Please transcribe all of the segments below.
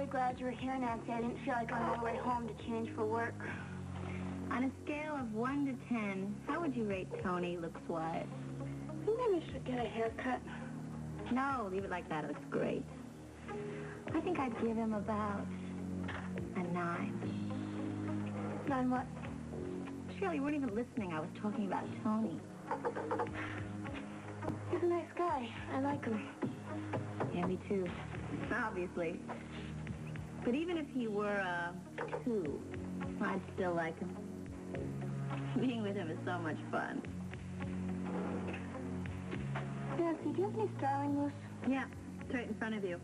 glad you were here, Nancy. I didn't feel like going all the way home to change for work. On a scale of 1 to 10, how would you rate Tony looks-wise? I think maybe you should get a haircut. No, leave it like that. It looks great. I think I'd give him about a 9. 9 what? Shirley, you weren't even listening. I was talking about Tony. He's a nice guy. I like him. Yeah, me too. Obviously. But even if he were a 2, I'd still like him. Being with him is so much fun. Nancy, do you have any starling mousse? Yeah, it's right in front of you.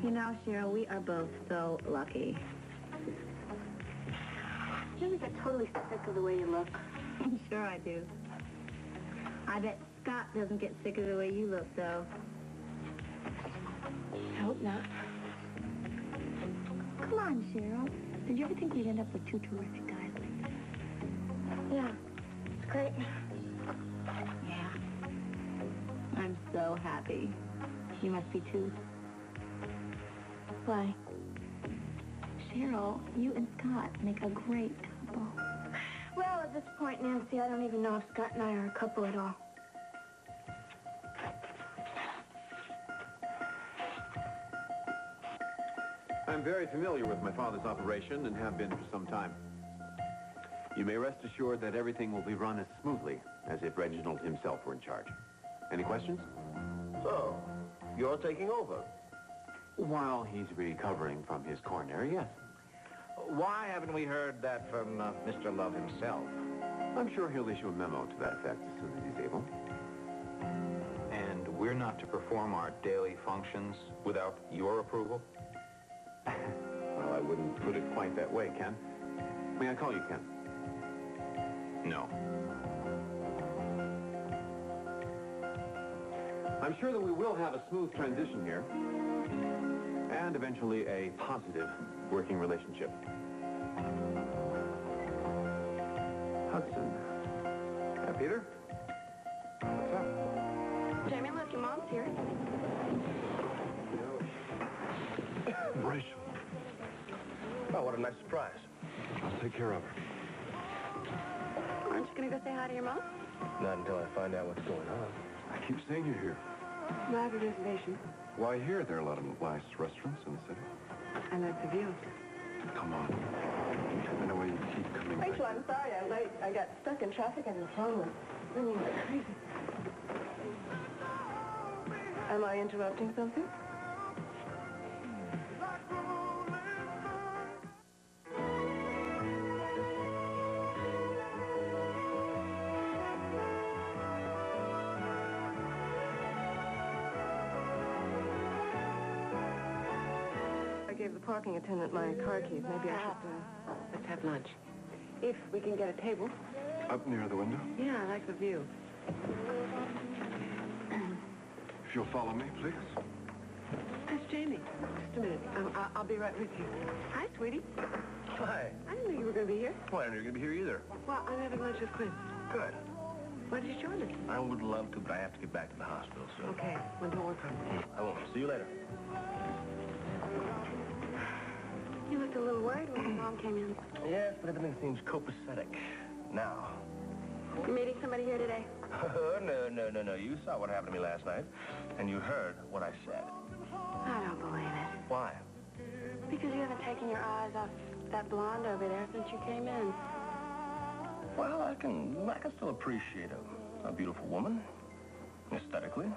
You know, Cheryl, we are both so lucky. You ever get totally sick of the way you look? Sure I do. I bet Scott doesn't get sick of the way you look, though. I hope not. Come on, Cheryl. Did you ever think we'd end up with 2 terrific guys like that? Yeah, it's great. Yeah. I'm so happy. You must be too. Why? Cheryl, you and Scott make a great couple. Well, at this point, Nancy, I don't even know if Scott and I are a couple at all. I'm very familiar with my father's operation and have been for some time. You may rest assured that everything will be run as smoothly as if Reginald himself were in charge. Any questions? So, you're taking over? While he's recovering from his coronary, yes. Why haven't we heard that from Mr. Love himself? I'm sure he'll issue a memo to that effect as soon as he's able. And we're not to perform our daily functions without your approval? Well, I wouldn't put it quite that way, Ken. May I call you Ken? No. I'm sure that we will have a smooth transition here. And eventually a positive working relationship. Hudson. Peter? What's up? Jamie, look, your mom's here. Rachel. Oh, what a nice surprise. I'll take care of her. Aren't you going to go say hi to your mom? Not until I find out what's going on. I keep saying you're here. No, I have a reservation. Why here? There are a lot of nice restaurants in the city. I like the view. Come on. I know why you keep coming back. Rachel, I'm sorry I'm late. I got stuck in traffic and the phone was ringing like crazy. Am I interrupting something? I gave the parking attendant my car keys. Maybe I should... Let's have lunch. If we can get a table. Up near the window? Yeah, I like the view. If you'll follow me, please. That's Jamie. Just a minute. I'll be right with you. Hi, sweetie. Hi. I didn't know you were going to be here. Well, I didn't know you were going to be here either. Well, I'm having lunch with Quinn. Good. Why did you join us? I would love to, but I have to get back to the hospital, so... Okay. Well, don't work on it. I won't. See you later. You looked a little worried when your mom came in. Yes, but everything seems copacetic now. You meeting somebody here today? No. You saw what happened to me last night, and you heard what I said. I don't believe it. Why? Because you haven't taken your eyes off that blonde over there since you came in. Well, I can still appreciate a beautiful woman, aesthetically,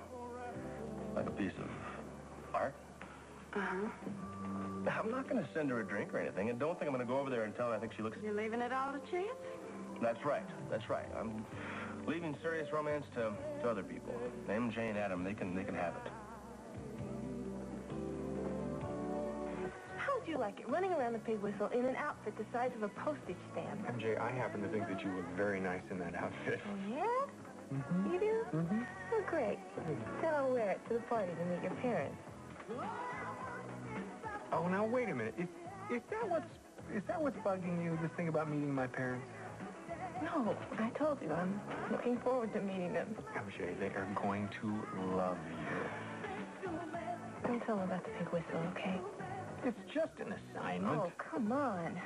like a piece of art. Uh-huh. I'm not going to send her a drink or anything, and don't think I'm going to go over there and tell her I think she looks... You're leaving it all to chance? That's right. I'm leaving serious romance to other people. MJ and Adam, they can have it. How would you like it, running around the Pig Whistle in an outfit the size of a postage stamp? MJ, I happen to think that you look very nice in that outfit. Oh, yeah? Mm-hmm. You do? Mm-hmm. Oh, great. Then I'll wear it to the party to meet your parents. Oh, now, wait a minute. Is that what's bugging you, this thing about meeting my parents? No, I told you, I'm looking forward to meeting them. MJ, they are going to love you. Don't tell them about the Pig Whistle, okay? It's just an assignment. Oh, come on.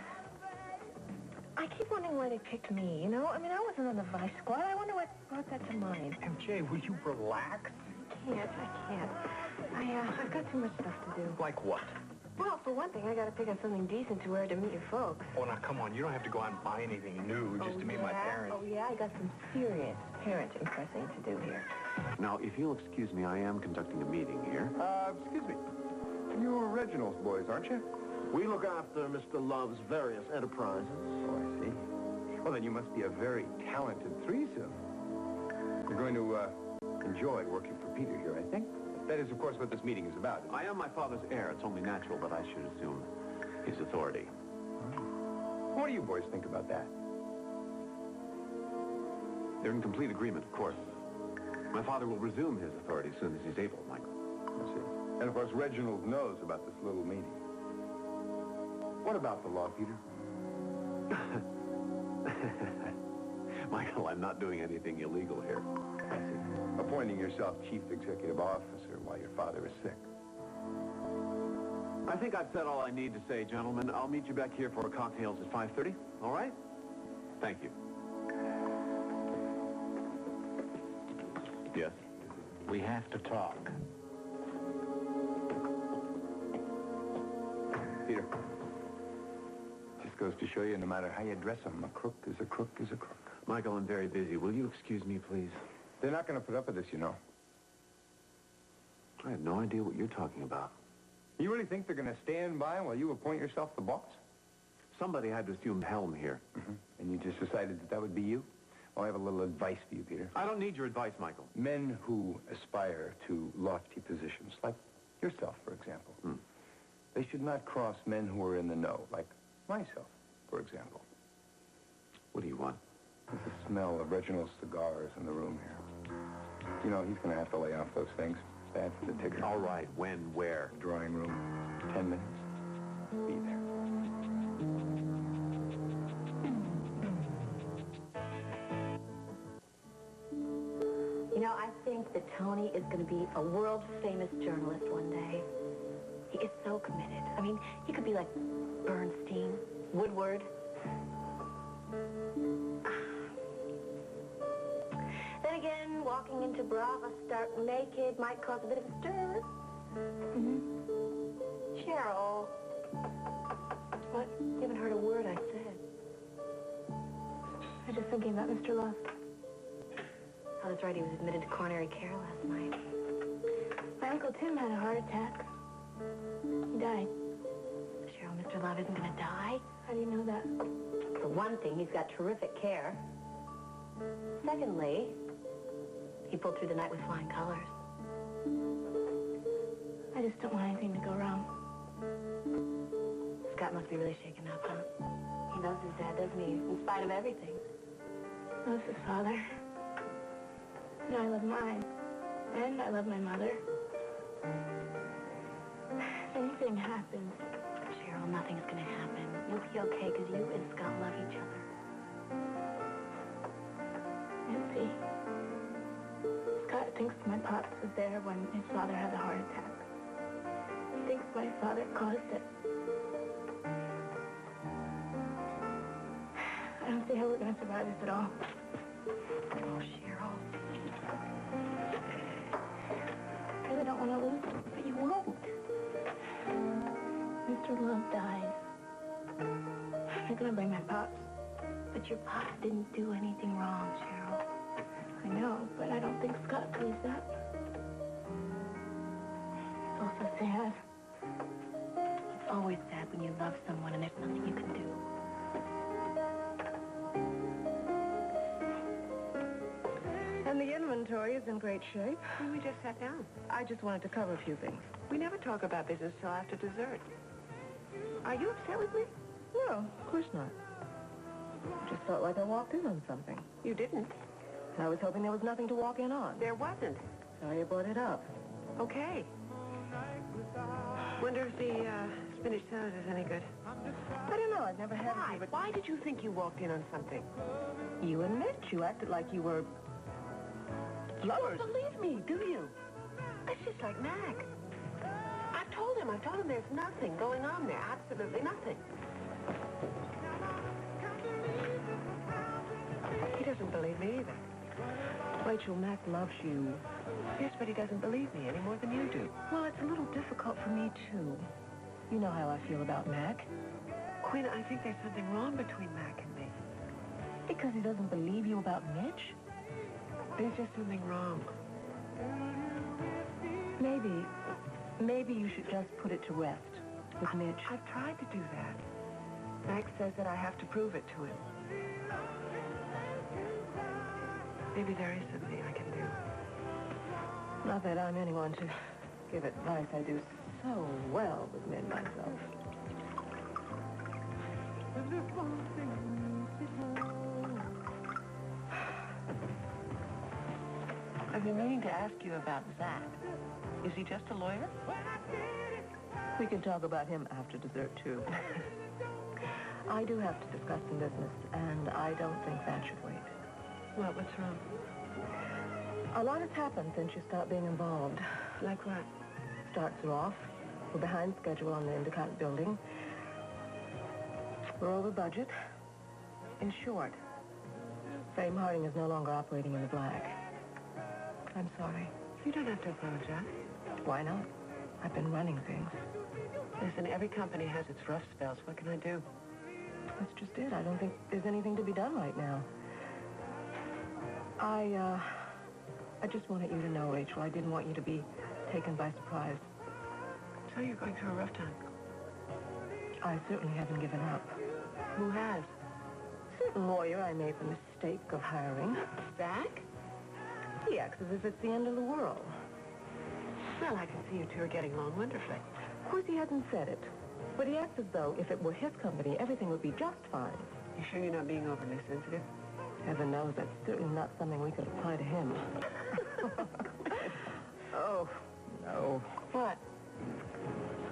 I keep wondering why they picked me, you know? I mean, I wasn't on the vice squad. I wonder what brought that to mind. MJ, will you relax? I can't. I've got too much stuff to do. Like what? Well, for one thing, I gotta pick up something decent to wear to meet your folks. Oh, now, come on. You don't have to go out and buy anything new just to meet my parents. Oh, yeah? I got some serious parent impressing to do here. Now, if you'll excuse me, I am conducting a meeting here. Excuse me. You're Reginald's boys, aren't you? We look after Mr. Love's various enterprises. Oh, I see. Well, then you must be a very talented threesome. You're going to enjoy working for Peter here, I think. That is, of course, what this meeting is about. I am my father's heir. It's only natural that I should assume his authority. What do you boys think about that? They're in complete agreement, of course. My father will resume his authority as soon as he's able, Michael. I see. And, of course, Reginald knows about this little meeting. What about the law, Peter? Michael, I'm not doing anything illegal here. I see. Appointing yourself chief executive officer while your father is sick. I think I've said all I need to say, gentlemen. I'll meet you back here for cocktails at 5:30. All right? Thank you. Yes? We have to talk. Peter. Just goes to show you, no matter how you dress them, a crook is a crook is a crook. Michael, I'm very busy. Will you excuse me, please? They're not going to put up with this, you know. I have no idea what you're talking about. You really think they're going to stand by while you appoint yourself the boss? Somebody had to assume the helm here. Mm-hmm. And you just decided that would be you? Well, I have a little advice for you, Peter. I don't need your advice, Michael. Men who aspire to lofty positions, like yourself, for example, they should not cross men who are in the know, like myself, for example. What do you want? There's the smell of Reginald's cigars in the room here. You know, he's going to have to lay off those things. Bad for the ticker. All right, when, where? Drawing room. 10 minutes. Be there. You know, I think that Tony is going to be a world-famous journalist one day. He is so committed. I mean, he could be like Bernstein, Woodward. Then again, walking into Brava stark naked might cause a bit of a stir. Cheryl. What? You haven't heard a word I said. I was just thinking about Mr. Love. Oh, that's right. He was admitted to coronary care last night. My Uncle Tim had a heart attack. He died. Cheryl, Mr. Love isn't going to die. How do you know that? For one thing, he's got terrific care. Secondly, he pulled through the night with flying colors. I just don't want anything to go wrong. Scott must be really shaken up, huh? He loves his dad, doesn't he? In spite of everything. Loves his father. And I love mine. And I love my mother. If anything happens... Cheryl, nothing's going to happen. You'll be okay because you and Scott love each other. Nancy. Scott thinks my pops was there when his father had a heart attack. He thinks my father caused it. I don't see how we're going to survive this at all. Oh, Cheryl. I really don't want to lose him, but you won't. Mr. Love dies. I'm going to bring my pops. But your pops didn't do anything wrong, Cheryl. I know, but I don't think Scott sees that. It's all so sad. It's always sad when you love someone and there's nothing you can do. And the inventory is in great shape. We just sat down. I just wanted to cover a few things. We never talk about business till after dessert. Are you upset with me? No, of course not. Just felt like I walked in on something. You didn't. I was hoping there was nothing to walk in on. There wasn't. Sorry you brought it up. Okay. Wonder if the spinach salad is any good. I don't know. I've never had Why? it. But Why did you think you walked in on something? you admit you acted like you were flowers. Believe me, do you? That's just like Mac. I've told him. I told him there's nothing going on there. Absolutely nothing. He doesn't believe me either. Rachel, Mac loves you. Yes, but he doesn't believe me any more than you do. Well, it's a little difficult for me, too. You know how I feel about Mac. Quinn, I think there's something wrong between Mac and me. Because he doesn't believe you about Mitch? There's just something wrong. Maybe you should just put it to rest with Mitch. I've tried to do that. Max says that I have to prove it to him. Maybe there is something I can do. Not that I'm anyone to give advice. I do so well with men myself. I've been meaning to ask you about Zach. Is he just a lawyer? We can talk about him after dessert, too. I do have to discuss some business, and I don't think that should wait. What? What's wrong? A lot has happened since you stopped being involved. Like what? Starts are off. We're behind schedule on the Endicott building. We're over budget. In short, Fame Harding is no longer operating in the black. I'm sorry. You don't have to apologize. Why not? I've been running things. Listen, every company has its rough spells. What can I do? That's just it. I don't think there's anything to be done right now. I just wanted you to know, Rachel, I didn't want you to be taken by surprise. So you're going through a rough time. I certainly haven't given up. Who has? Certain lawyer I made the mistake of hiring. Zach? He acts as if it's the end of the world. Well, I can see you two are getting along wonderfully. Of course, he hasn't said it. But he acts as though if it were his company, everything would be just fine. You sure you're not being overly sensitive? Heaven knows that's certainly not something we could apply to him. Oh, no. What?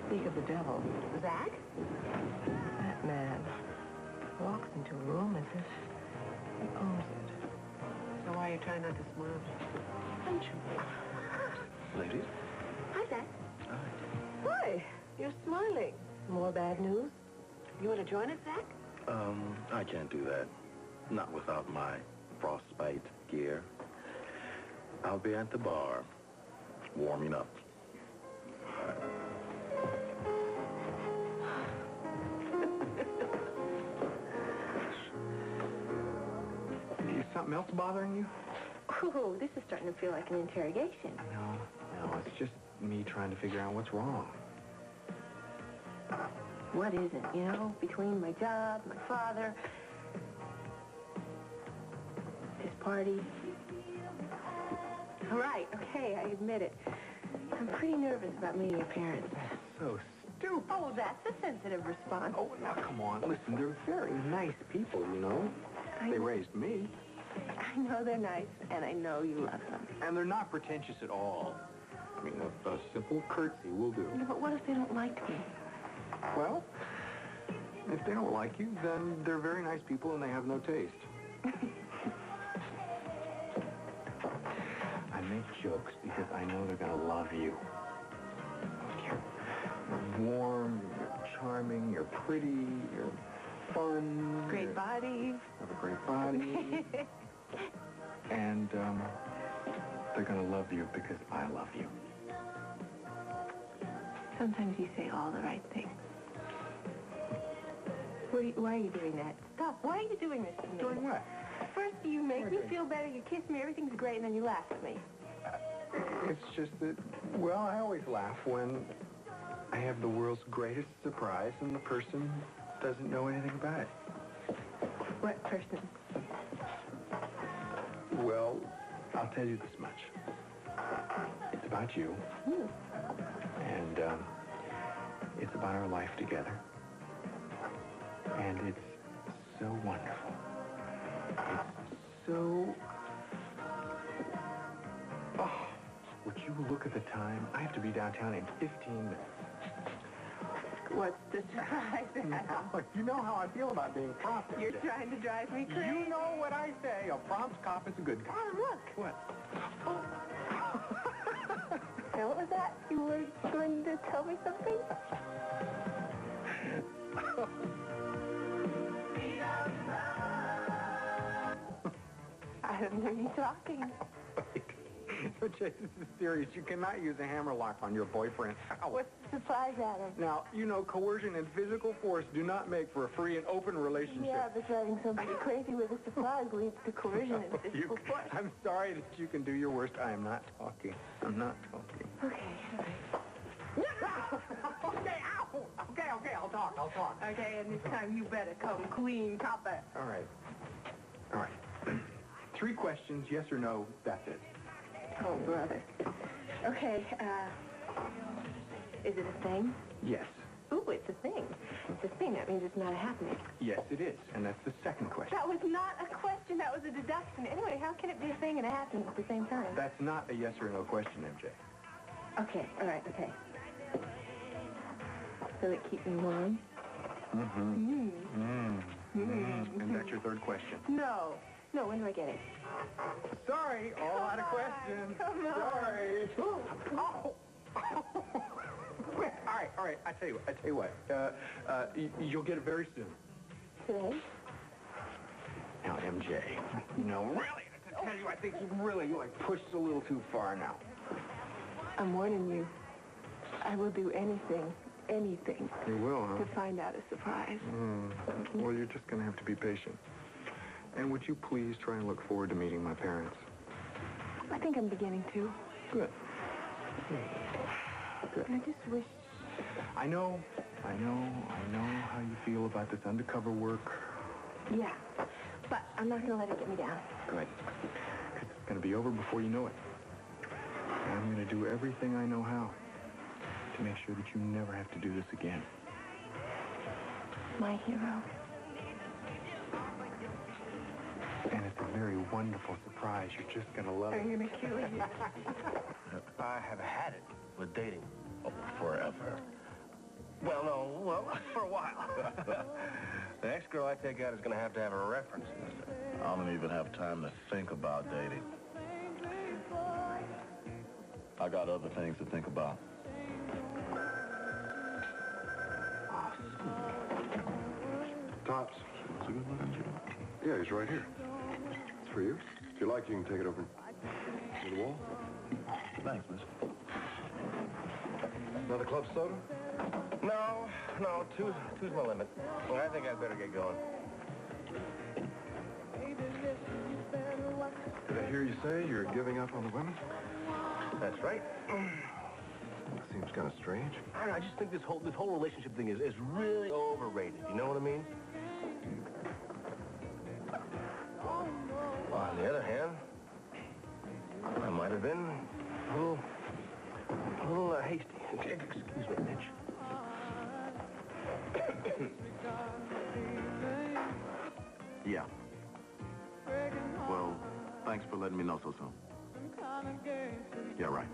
Speak of the devil. Zach? That man walks into a room as if he owns it. So why are you trying not to smile? Don't you? Ladies? Hi, Zach. Hi, you're smiling. More bad news? You want to join us, Zach? I can't do that. Not without my frostbite gear. I'll be at the bar, warming up. Is something else bothering you? Ooh, this is starting to feel like an interrogation. No, it's just me trying to figure out what's wrong. What is it, you know, between my job, my father, his party? All right, okay, I admit it. I'm pretty nervous about meeting your parents. So stupid. Oh, that's a sensitive response. Oh, now, come on. Listen, they're very nice people, you know. They raised me. I know they're nice, and I know you love them. And they're not pretentious at all. I mean, a simple curtsy will do. Yeah, but what if they don't like me? Well, if they don't like you, then they're very nice people and they have no taste. I make jokes because I know they're going to love you. You're warm, you're charming, you're pretty, you're fun. Great body. Have a great body. And they're going to love you because I love you. Sometimes you say all the right things. Why are you doing that? Stop. Why are you doing this to me? Doing what? First, you make me feel better, you kiss me, everything's great, and then you laugh at me. It's just that, well, I always laugh when I have the world's greatest surprise and the person doesn't know anything about it. What person? Well, I'll tell you this much. It's about you. And it's about our life together. And it's so wonderful. It's so... Oh, would you look at the time? I have to be downtown in 15 minutes. What's the surprise? Now, you know how I feel about being prompted. You're trying to drive me crazy. You know what I say. A prompt cop is a good cop. Oh, look. What? Now, what was that? You were going to tell me something? I don't hear you talking. Jay, this is serious. You cannot use a hammerlock on your boyfriend. Ow. What's the surprise, Adam? Now, you know, coercion and physical force do not make for a free and open relationship. Yeah, but driving somebody crazy with a surprise leads to coercion and physical force. I'm sorry that you can do your worst. I am not talking. I'm not talking. Okay, all right. Okay, ow! Okay, I'll talk. Okay, and this time you better come clean, copper. All right. 3 questions, yes or no, that's it. Oh, brother. Okay, is it a thing? Yes. Ooh, it's a thing. It's a thing. That means it's not a happening. Yes, it is. And that's the second question. That was not a question. That was a deduction. Anyway, how can it be a thing and a happening at the same time? That's not a yes or no question, MJ. Okay, all right, okay. Will it keep me warm? And that's your third question. No. No, when do I get it? Sorry, all out of questions. Come on. Sorry. Oh. All right. I tell you what. You'll get it very soon. Today? Now, MJ, really, I tell you, I think you really, pushed a little too far now. I'm warning you. I will do anything You will, huh? to find out a surprise. Well, you're just going to have to be patient. And would you please try and look forward to meeting my parents? I think I'm beginning to. Good. I just wish... I know how you feel about this undercover work. Yeah, but I'm not going to let it get me down. Good. 'Cause it's going to be over before you know it. And I'm going to do everything I know how to make sure that you never have to do this again. My hero. And it's a very wonderful surprise. You're just going to love it. I'm going to kill you. I have had it with dating. Oh, forever. Well, for a while. The next girl I take out is going to have a reference. I don't even have time to think about dating. I got other things to think about. Tops. It's a good looking job. Yeah, he's right here. It's for you. If you like, you can take it over to the wall. Thanks, miss. Another club soda? No, two's my limit. Well, I think I'd better get going. Did I hear you say you're giving up on the women? That's right. Seems kind of strange. I don't know, I just think this whole relationship thing is really overrated. You know what I mean? Well, on the other hand, I might have been a little hasty. Excuse me, Mitch. Yeah. Well, thanks for letting me know so soon. Yeah, right.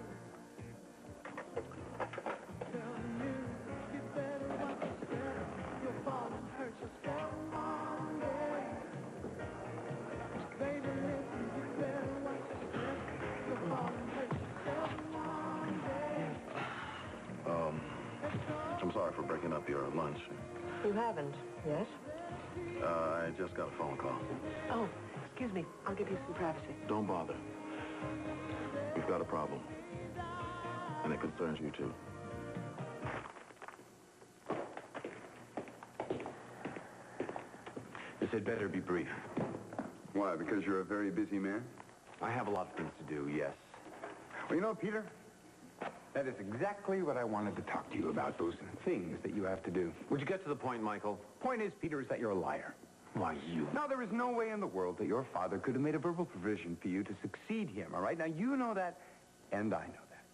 I'm sorry for breaking up your lunch. You haven't, yes? I just got a phone call. Oh, excuse me. I'll give you some privacy. Don't bother. We've got a problem. And it concerns you, too. This had better be brief. Why, because you're a very busy man? I have a lot of things to do, yes. Well, you know, Peter, that is exactly what I wanted to talk to you about, those things that you have to do. Would you get to the point, Michael? Point is, Peter, is that you're a liar. Why, you... Now, there is no way in the world that your father could have made a verbal provision for you to succeed him, all right? Now, you know that, and I know that.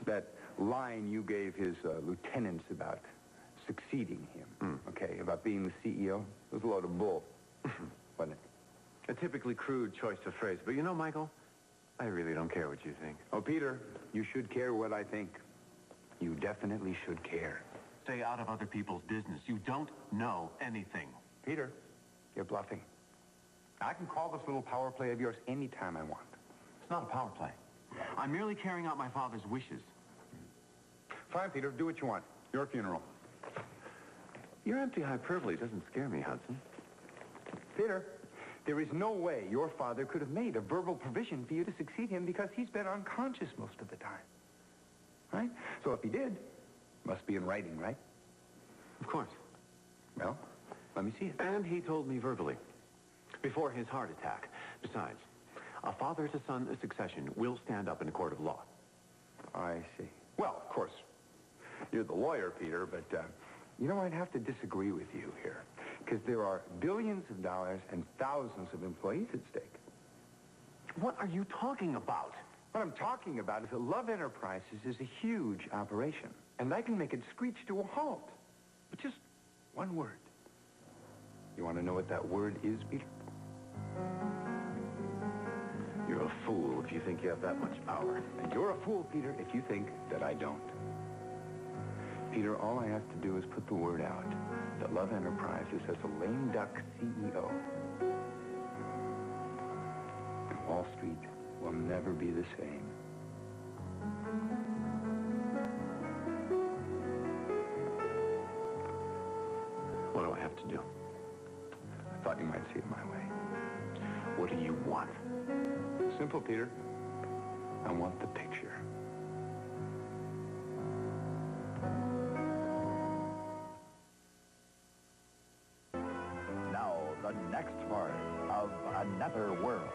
That line you gave his lieutenants about succeeding him, okay, about being the CEO, was a load of bull, wasn't it? A typically crude choice of phrase. But you know, Michael, I really don't care what you think. Oh, Peter, you should care what I think. You definitely should care. stay out of other people's business. You don't know anything. Peter, you're bluffing. I can call this little power play of yours any time I want. It's not a power play. I'm merely carrying out my father's wishes. Fine, Peter, do what you want. Your funeral. Your empty hyperbole doesn't scare me, Hudson. Peter, there is no way your father could have made a verbal provision for you to succeed him because he's been unconscious most of the time. Right? So if he did, must be in writing, right? Of course. Well, let me see it. And he told me verbally. Before his heart attack. Besides, a father-to-son succession will stand up in a court of law. I see. Well, of course, you're the lawyer, Peter, but, you know, I'd have to disagree with you here. Because there are billions of dollars and thousands of employees at stake. What are you talking about? What I'm talking about is that Love Enterprises is a huge operation. And I can make it screech to a halt. With just one word. You want to know what that word is, Peter? You're a fool if you think you have that much power. And you're a fool, Peter, if you think that I don't. Peter, all I have to do is put the word out that Love Enterprises has a lame duck CEO. And Wall Street will never be the same. What do I have to do? I thought you might see it my way. What do you want? Simple, Peter. I want the picture. Now, the next part of Another World.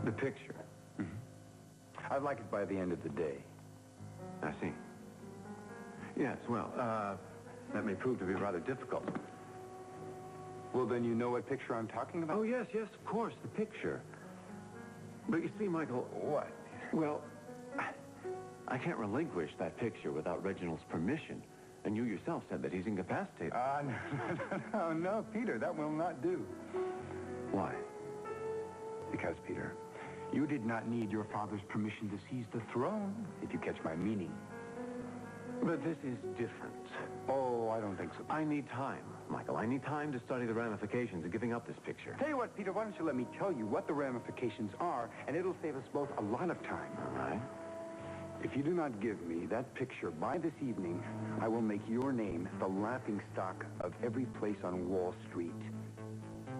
The picture. I'd like it by the end of the day. I see. Yes, well, that may prove to be rather difficult. Well, then you know what picture I'm talking about? Oh, yes, of course, the picture. But you see, Michael... What? Well, I can't relinquish that picture without Reginald's permission. And you yourself said that he's incapacitated. No, Peter, that will not do. Why? Because, Peter, you did not need your father's permission to seize the throne, if you catch my meaning. But this is different. Oh, I don't think so. I need time, Michael. I need time to study the ramifications of giving up this picture. Tell you what, Peter, why don't you let me tell you what the ramifications are, and it'll save us both a lot of time. All right. If you do not give me that picture by this evening, I will make your name the laughingstock of every place on Wall Street.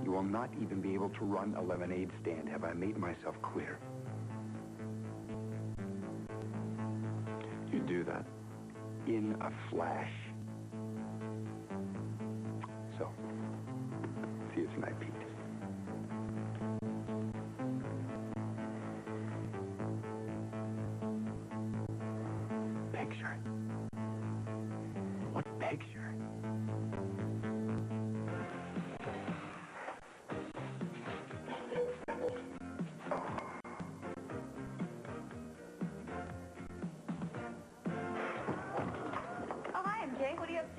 You will not even be able to run a lemonade stand. Have I made myself clear? You do that. In a flash. So, see you tonight, Pete. Picture. What picture?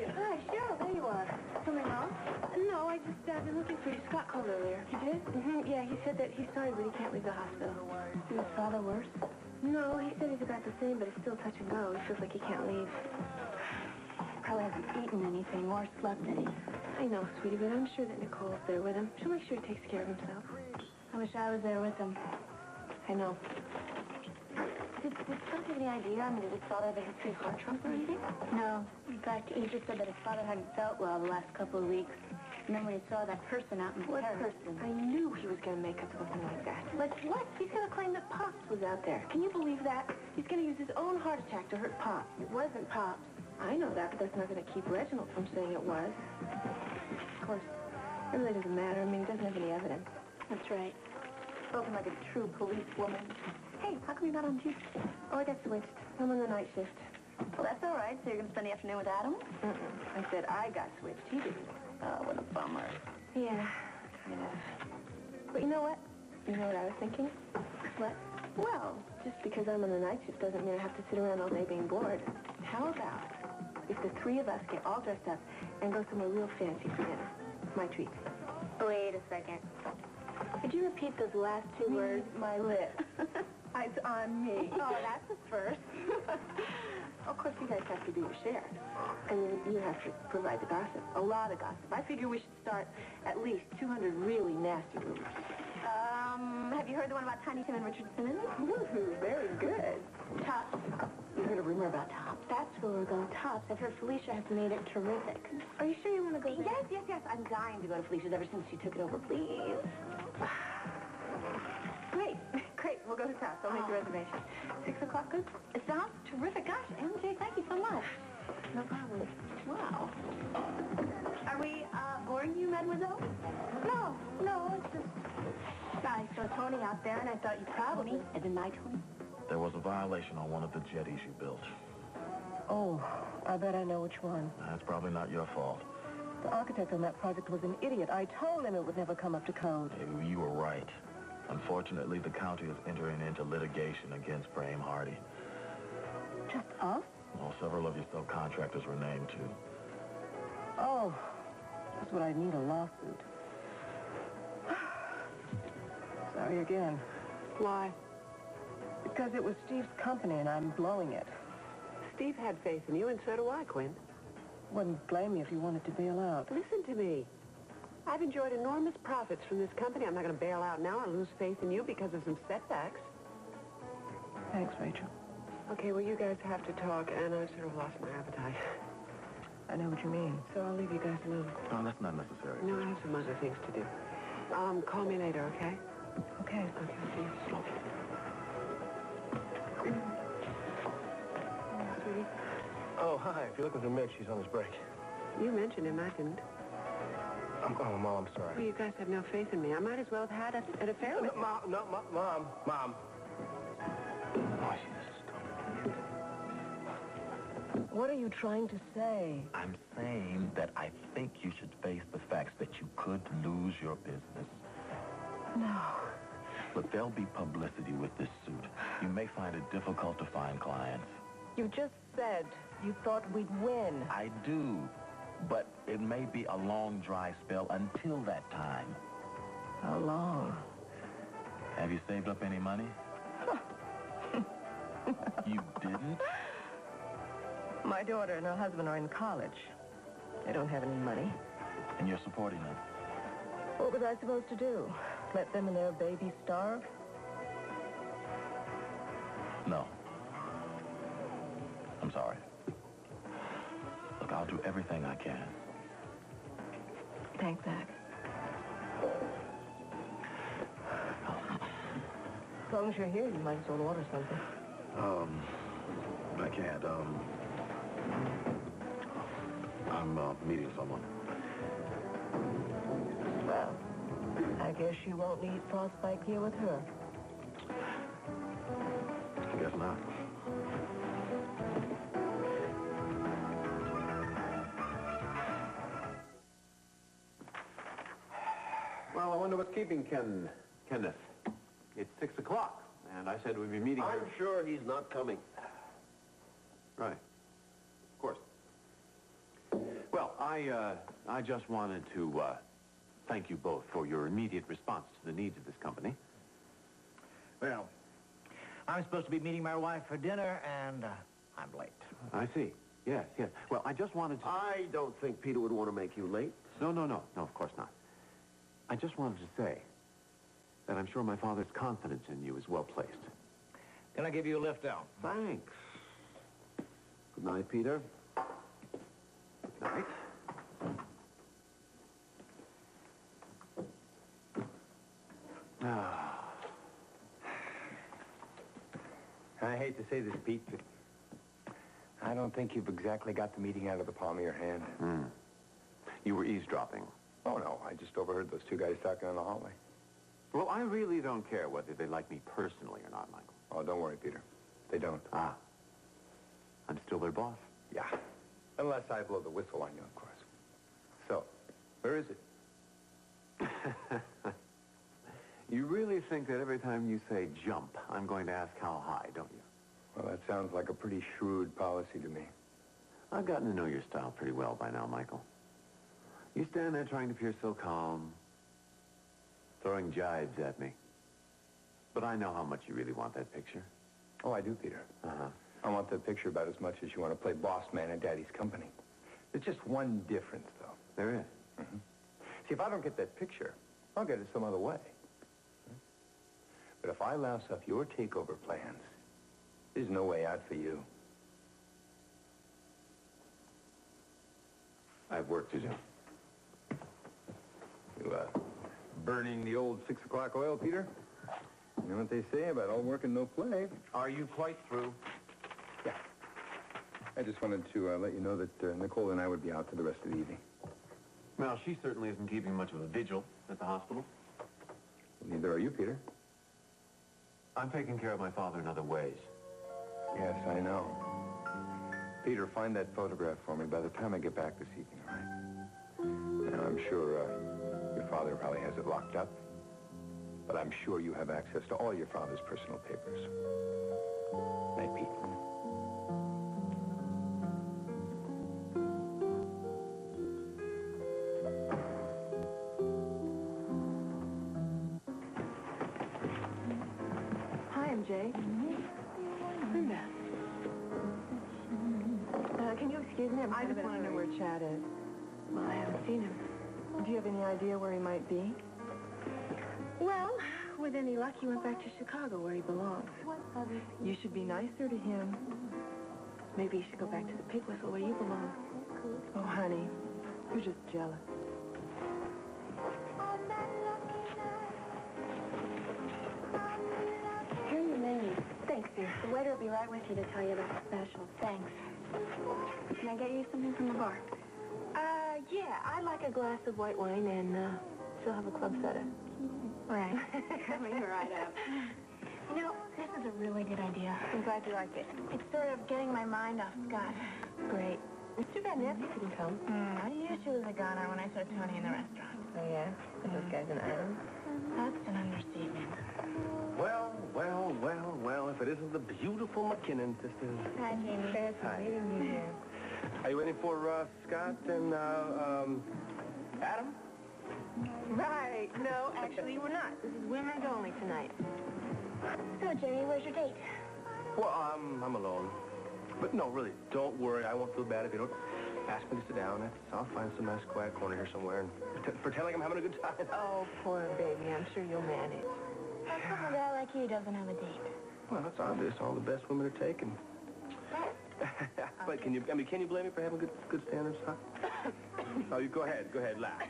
Hi, Cheryl, there you are. Coming home? No, I just been looking for you. Scott called earlier. He did? Mm-hmm. Yeah, he said that he's sorry, but he can't leave the hospital. Is his father worse? No, he said he's about the same, but it's still touch and go. He feels like he can't leave. Probably hasn't eaten anything or slept any. I know, sweetie, but I'm sure that Nicole's there with him. She'll make sure he takes care of himself. I wish I was there with him. I know. Did Scott have any idea? I mean, did his father have a history of heart trouble or anything? No. In fact, he just said that his father hadn't felt well the last couple of weeks. And then when he saw that person out in the What terrace... person? I knew he was going to make up something like that. Like what? He's going to claim that Pops was out there. Can you believe that? He's going to use his own heart attack to hurt Pops. It wasn't Pops. I know that, but that's not going to keep Reginald from saying it was. Of course, it really doesn't matter. I mean, he doesn't have any evidence. That's right. Spoken like a true policewoman. Hey, how come you're not on duty? Oh, I got switched. I'm on the night shift. Well, that's all right. So you're going to spend the afternoon with Adam? I said I got switched. He didn't. Oh, what a bummer. Yeah, kind of. But you know what? You know what I was thinking? What? Well, just because I'm on the night shift doesn't mean I have to sit around all day being bored. How about if the three of us get all dressed up and go somewhere real fancy for dinner? My treat. Wait a second. Could you repeat those last two words? My lips. It's on me. Oh, that's a first. Of course, you guys have to do your share. I mean, you have to provide the gossip. A lot of gossip. I figure we should start at least 200 really nasty rumors. Have you heard the one about Tiny Tim and Richard Simmons? Woohoo, very good. Tops. You heard a rumor about Tops? That's where we're going. Tops. I've heard Felicia has made it terrific. Are you sure you want to go there? Yes. I'm dying to go to Felicia's ever since she took it over, please. Great. We'll go to Tops. I'll make the reservation. 6 o'clock, good? It sounds terrific. Gosh, MJ, thank you so much. No problem. Wow. Are we boring you, mademoiselle? No, it's just... I saw Tony out there, and I thought you probably... Tony? As in my Tony? There was a violation on one of the jetties you built. Oh, I bet I know which one. That's probably not your fault. The architect on that project was an idiot. I told him it would never come up to code. You were right. Unfortunately, the county is entering into litigation against Brame Hardy. Just us? Well, several of your subcontractors were named, too. Oh, that's what I need, a lawsuit. Sorry again. Why? Because it was Steve's company and I'm blowing it. Steve had faith in you, and so do I, Quinn. Wouldn't blame you if you wanted to bail out. Listen to me. I've enjoyed enormous profits from this company. I'm not going to bail out now and lose faith in you because of some setbacks. Thanks, Rachel. Okay, well, you guys have to talk, and I've sort of lost my appetite. I know what you mean. So I'll leave you guys alone. No, that's not necessary. No, I have some other things to do. Call me later, okay? Okay. Okay, see you. Sweetie, Oh, hi. If you're looking for Mitch, he's on his break. you mentioned him, I didn't. Oh, Mom, I'm sorry. Well, you guys have no faith in me. I might as well have had an affair with you. Mom. Oh, What are you trying to say? I'm saying that I think you should face the facts that you could lose your business. No. But there'll be publicity with this suit. You may find it difficult to find clients. You just said you thought we'd win. I do. But it may be a long, dry spell until that time. How long? Have you saved up any money? You didn't? My daughter and her husband are in college. They don't have any money. And you're supporting them? What was I supposed to do? Let them and their baby starve? No. I'm sorry. Look, I'll do everything I can. Thanks, Zach. As long as you're here, you might as well order something. I can't. I'm meeting someone. Well, I guess you won't need frostbite gear with her. I guess not. Well, I wonder what's keeping Kenneth. It's 6 o'clock, and I said we'd be meeting I'm here. sure he's not coming. Right. Of course. Well, I just wanted to thank you both for your immediate response to the needs of this company. Well, I'm supposed to be meeting my wife for dinner, and I'm late. I see. Yes. Well, I just wanted to... I don't think Peter would want to make you late. No, of course not. I just wanted to say that I'm sure my father's confidence in you is well placed. Can I give you a lift down? Thanks. Good night, Peter. Good night. I hate to say this, Pete, but I don't think you've exactly got the meeting out of the palm of your hand. You were eavesdropping. Oh, no, I just overheard those two guys talking in the hallway. Well, I really don't care whether they like me personally or not, Michael. Oh, don't worry, Peter. They don't. Ah. I'm still their boss. Yeah. Unless I blow the whistle on you, of course. So, where is it? You really think that every time you say jump, I'm going to ask how high, don't you? Well, that sounds like a pretty shrewd policy to me. I've gotten to know your style pretty well by now, Michael. You stand there trying to appear so calm, throwing jibes at me. But I know how much you really want that picture. Oh, I do, Peter. Uh-huh. I want that picture about as much as you want to play boss man in Daddy's company. There's just one difference, though. There is. Mm-hmm. See, if I don't get that picture, I'll get it some other way. But if I louse up your takeover plans, there's no way out for you. I have work to do. You, burning the old 6 o'clock oil, Peter? You know what they say about all work and no play? Are you quite through? Yeah. I just wanted to let you know that Nicole and I would be out for the rest of the evening. Well, she certainly isn't keeping much of a vigil at the hospital. Neither are you, Peter. I'm taking care of my father in other ways. Yes, I know. Peter, find that photograph for me by the time I get back this evening, all right? Now, I'm sure your father probably has it locked up, but I'm sure you have access to all your father's personal papers. Night, Pete. Hi, I'm Jay. Linda. Can you excuse me? I just want to know where Chad is. Well, I haven't seen him. Do you have any idea where he might be? Well, with any luck, he went back to Chicago where he belongs. You should be nicer to him. Maybe you should go back to the pig whistle where you belong. Oh, honey, you're just jealous. Here are your menus. Thanks, dear. The waiter will be right with you to tell you about the special. Thanks. Can I get you something from the bar? Yeah, I'd like a glass of white wine and, still have a club soda. Right. Coming right up. You know, this is a really good idea. I'm glad you liked it. It's sort of getting my mind off Scott. Great. It's too bad Nancy couldn't come. I knew she was a goner when I saw Tony in the restaurant. Oh, yeah? This guy's an item. That's an understatement. Well, well, well, well, if it isn't the beautiful McKinnon sisters. Hi, Jamie. Fancy meeting you here. Are you waiting for Scott and Adam? Right. No, actually, we're not. This is women's only tonight. So, Jamie, where's your date? Well, I'm alone. But no, really, don't worry. I won't feel bad if you don't ask me to sit down. I'll find some nice quiet corner here somewhere and pretend like I'm having a good time. Oh, poor baby. I'm sure you'll manage. How come a guy like you doesn't have a date? Well, it's obvious. All the best women are taken. But can you blame me for having good standards, huh? Oh, you go ahead, laugh.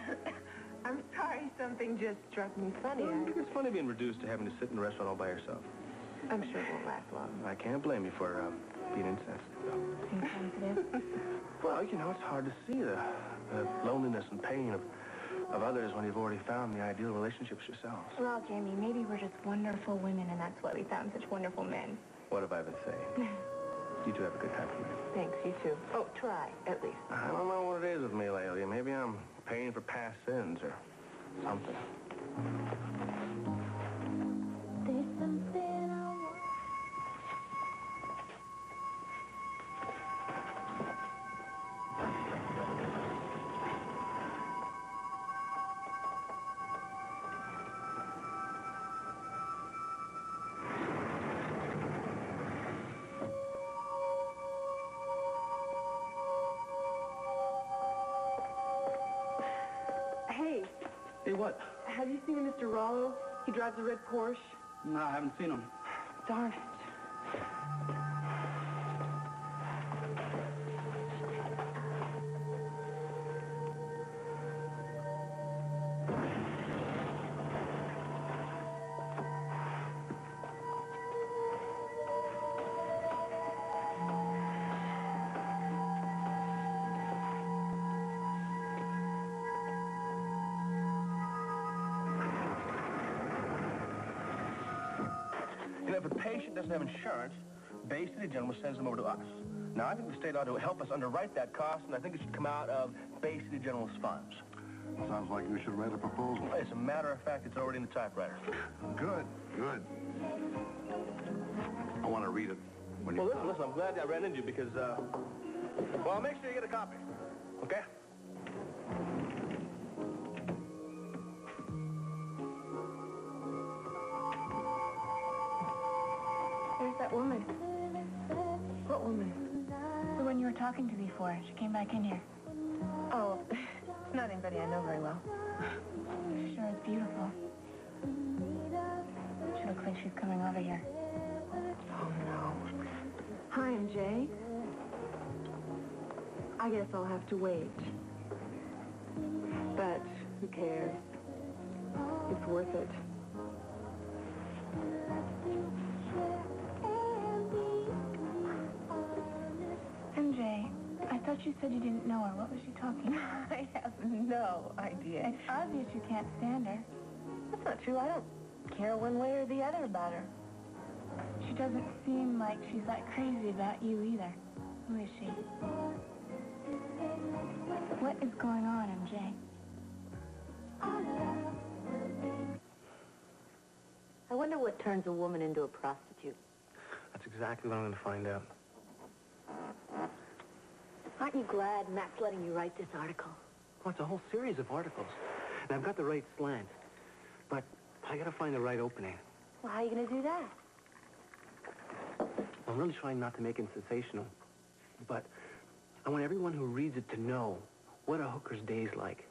I'm sorry, something just struck me funny. It's funny being reduced to having to sit in a restaurant all by yourself. I'm sure it won't last long. I can't blame you for being insensitive, though. Insensitive? Well, you know, it's hard to see the loneliness and pain of others when you've already found the ideal relationships yourselves. Well, Jamie, maybe we're just wonderful women, and that's why we found such wonderful men. What have I been saying? You two have a good time tonight. Thanks, you too. Oh, try, at least. I don't know what it is with me lately. Maybe I'm paying for past sins or something. There's something I want. Hey, Hey, what? have you seen Mr. Rollo? He drives a red Porsche. No, I haven't seen him. Darn it. You know, if a patient doesn't have insurance, Bay City General sends them over to us. Now, I think the state ought to help us underwrite that cost, and I think it should come out of Bay City General's funds. Sounds like you should write a proposal. As a matter of fact, it's already in the typewriter. Good, good. I want to read it when you... Well, listen, I'm glad I ran into you because, well, make sure you get a copy, okay? That woman. What woman? The one you were talking to before. She came back in here. Oh, it's not anybody I know very well. Sure is beautiful. She looks like she's coming over here. Oh, no. Hi, MJ. I guess I'll have to wait. But who cares? It's worth it. MJ, I thought you said you didn't know her. What was she talking about? I have no idea. It's obvious you can't stand her. That's not true. I don't care one way or the other about her. She doesn't seem like she's that crazy about you either. Who is she? What is going on, MJ? I wonder what turns a woman into a prostitute. That's exactly what I'm going to find out. Aren't you glad Matt's letting you write this article? Well, it's a whole series of articles. And I've got the right slant. But I got to find the right opening. Well, how are you going to do that? I'm really trying not to make it sensational. But I want everyone who reads it to know what a hooker's day's like.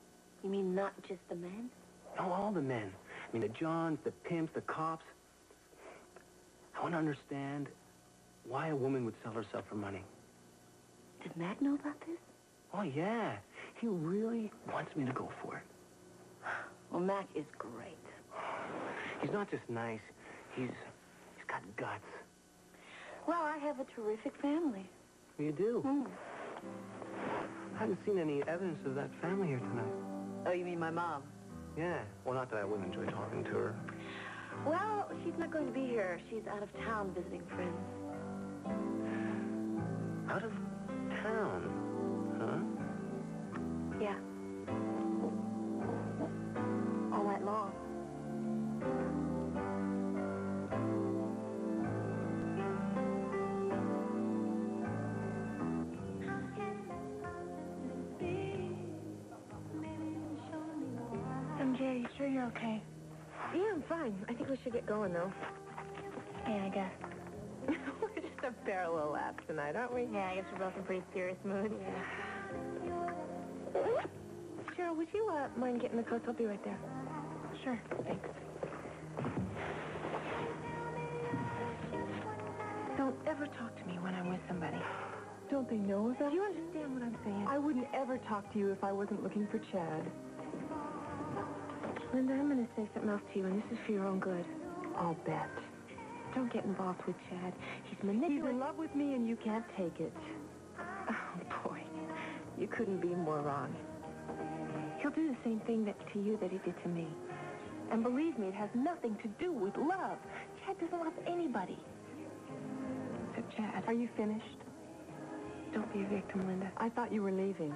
You mean not just the men? No, all the men. I mean, the Johns, the pimps, the cops. I want to understand why a woman would sell herself for money. Does Matt know about this? Oh, yeah. He really wants me to go for it. Well, Matt is great. He's not just nice. He's got guts. Well, I have a terrific family. You do? Hmm. I haven't seen any evidence of that family here tonight. Oh, you mean my mom? Yeah. Well, not that I wouldn't enjoy talking to her. Well, she's not going to be here. She's out of town visiting friends. Out of town, huh? Yeah. All night long. MJ, you sure you're okay? Yeah, I'm fine. I think we should get going, though. Yeah, I guess. We're just a parallel laugh tonight, aren't we? Yeah, I guess we're both in pretty serious moods. Yeah. Cheryl, would you mind getting the coats? I'll be right there. Sure. Thanks. Don't ever talk to me when I'm with somebody. Don't they know about it? Do you understand what I'm saying? I wouldn't ever talk to you if I wasn't looking for Chad. Linda, I'm going to say something else to you, and this is for your own good. I'll bet. Don't get involved with Chad. He's manipulative. He's in love with me, and you can't take it. Oh, boy. You couldn't be more wrong. He'll do the same thing to you that he did to me. And believe me, it has nothing to do with love. Chad doesn't love anybody. Except Chad. Are you finished? Don't be a victim, Linda. I thought you were leaving.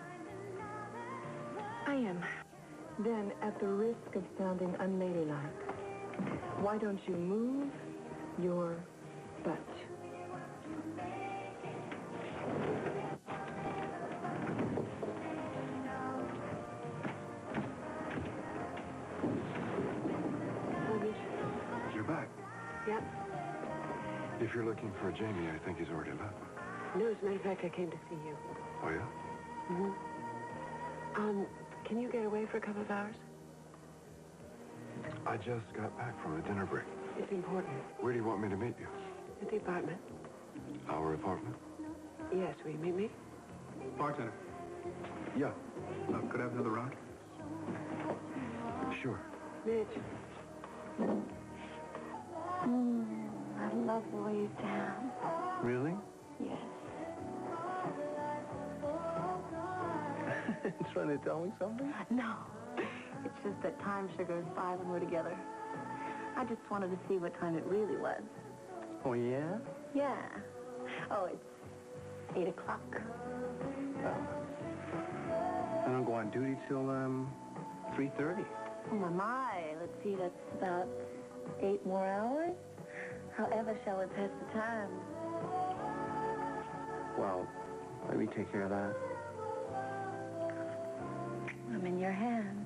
I am. Then, at the risk of sounding unladylike, why don't you move your butt? You're back. Yep. If you're looking for Jamie, I think he's already left. No, as a matter of fact, I came to see you. Oh, yeah? Mm-hmm. Can you get away for a couple of hours? I just got back from a dinner break. It's important. Where do you want me to meet you? At the apartment. Our apartment? Yes, will you meet me? Bartender. Yeah. Could I have another round? Sure. Mitch. I love the way you dance. Really? Yes. Trying to tell me something? No. It's just that time sure goes by when we're together. I just wanted to see what time it really was. Oh, yeah? Yeah. Oh, it's 8 o'clock. I don't go on duty till, 3:30. Oh, my. Let's see, that's about 8 more hours. However shall we pass the time? Well, let me take care of that. I'm in your hands.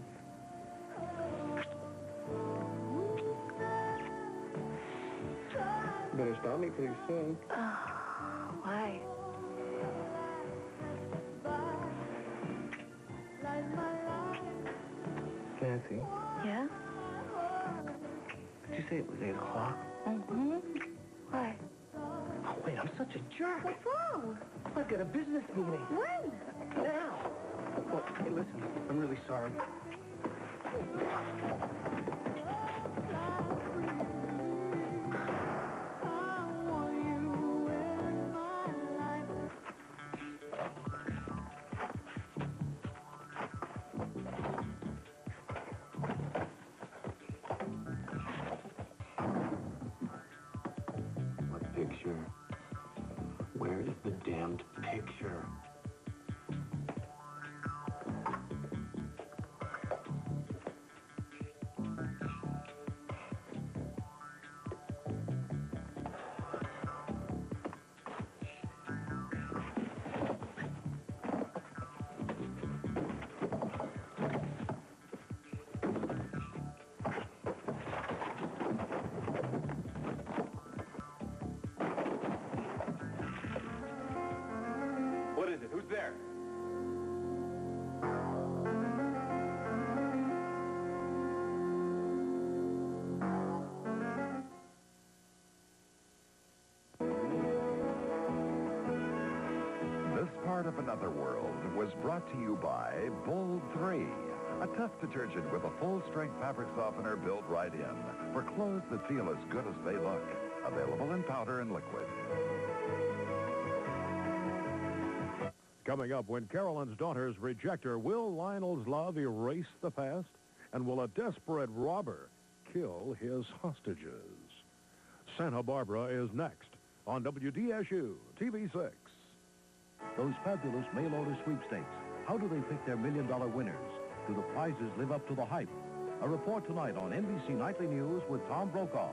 better stop me pretty soon. Why? Nancy, Yeah? did you say it was 8 o'clock? Mm-hmm. Why? Oh, wait, I'm such a jerk. What's wrong? I've got a business meeting. When? Now. Well, hey, listen, I'm really sorry. What picture? Where is the damned picture? What is it? Who's there? This part of Another World was brought to you by Bold 3, a tough detergent with a full-strength fabric softener built right in for clothes that feel as good as they look. Available in powder and liquid. Coming up, when Carolyn's daughters reject her, will Lionel's love erase the past? And will a desperate robber kill his hostages? Santa Barbara is next on WDSU TV 6. Those fabulous mail order sweepstakes. How do they pick their million-dollar winners? Do the prizes live up to the hype? A report tonight on NBC Nightly News with Tom Brokaw.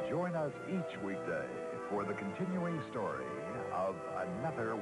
Join us each weekday for the continuing story of Another